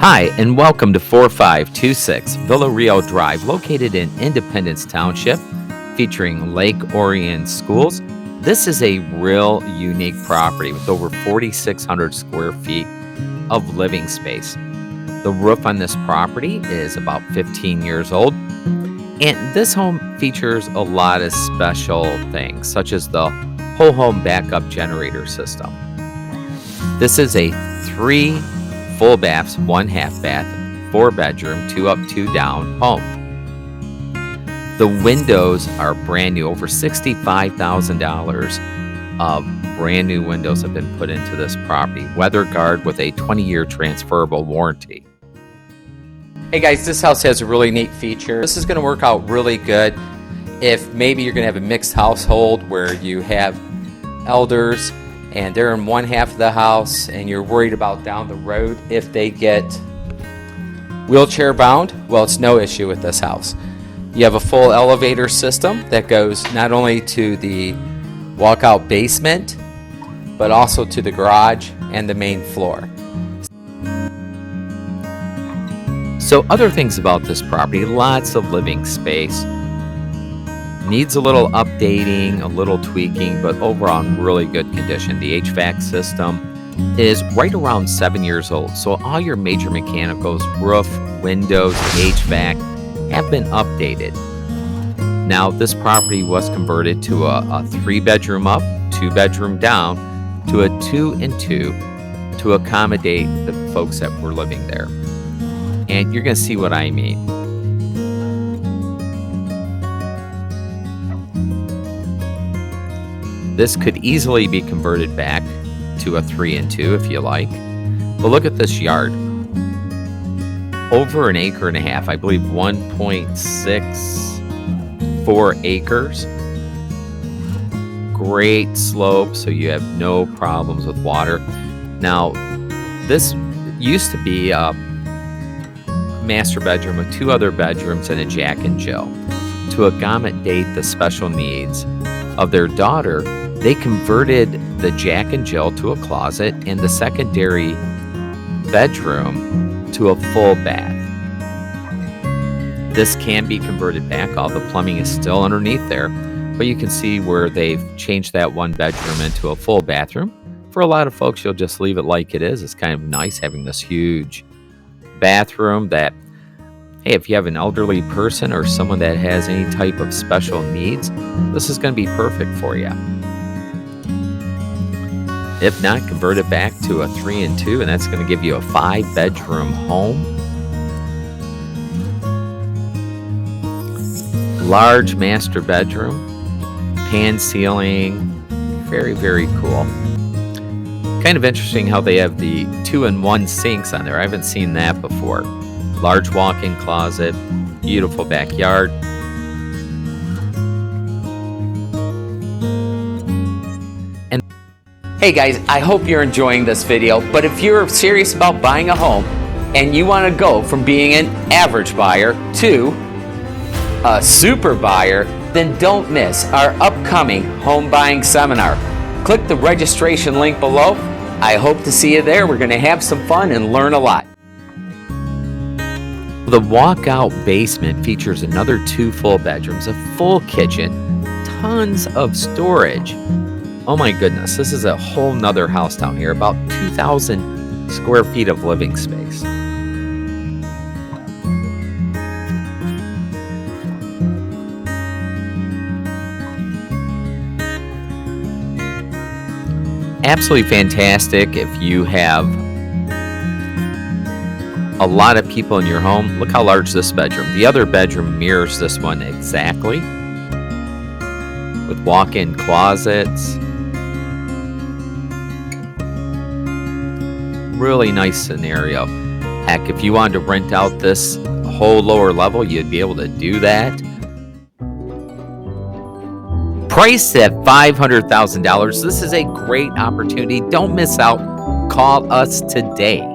Hi, and welcome to 4526 Villa Rio Drive, located in Independence Township, featuring Lake Orion schools. This is a real unique property with over 4,600 square feet of living space. The roof on this property is about 15 years old, and this home features a lot of special things, such as the whole home backup generator system. This is a 3 full baths, 1 half bath, 4 bedroom, 2 up, 2 down home. The windows are brand new. Over $65,000 of brand new windows have been put into this property. Weather guard with a 20-year transferable warranty. Hey guys, this house has a really neat feature. This is going to work out really good if maybe you're going to have a mixed household where you have elders and they're in one half of the house and you're worried about down the road if they get wheelchair bound. Well, it's no issue with this house. You have a full elevator system that goes not only to the walkout basement but also to the garage and the main floor. So other things about this property: lots of living space. Needs a little updating, a little tweaking, but overall in really good condition. The HVAC system is right around 7 years old, so all your major mechanicals, roof, windows, HVAC have been updated. Now, this property was converted to a 3-bedroom up, 2-bedroom down, to a 2 and 2 to accommodate the folks that were living there. And you're going to see what I mean. This could easily be converted back to a 3 and 2 if you like. But look at this yard. Over an acre and a half, I believe 1.64 acres. Great slope, so you have no problems with water. Now, this used to be a master bedroom with 2 other bedrooms and a Jack and Jill. To accommodate the special needs of their daughter, they converted the Jack and Jill to a closet and the secondary bedroom to a full bath. This can be converted back. All the plumbing is still underneath there, but you can see where they've changed that 1 bedroom into a full bathroom. For a lot of folks, you'll just leave it like it is. It's kind of nice having this huge bathroom that, hey, if you have an elderly person or someone that has any type of special needs, this is going to be perfect for you. If not, convert it back to a 3 and 2, and that's going to give you a 5-bedroom home. Large master bedroom, pan ceiling, very, very cool. Kind of interesting how they have the 2-in-1 sinks on there. I haven't seen that before. Large walk-in closet, beautiful backyard. And hey guys, I hope you're enjoying this video, but if you're serious about buying a home and you want to go from being an average buyer to a super buyer, then don't miss our upcoming home buying seminar. Click the registration link below. I hope to see you there. We're going to have some fun and learn a lot. The walkout basement features another 2 full bedrooms, a full kitchen, tons of storage. Oh my goodness, this is a whole nother house down here, about 2,000 square feet of living space. Absolutely fantastic if you have a lot of people in your home. Look how large this bedroom. The other bedroom mirrors this one exactly, with walk-in closets. Really nice scenario. Heck, if you wanted to rent out this whole lower level, you'd be able to do that. Priced at $500,000. This is a great opportunity. Don't miss out. Call us today.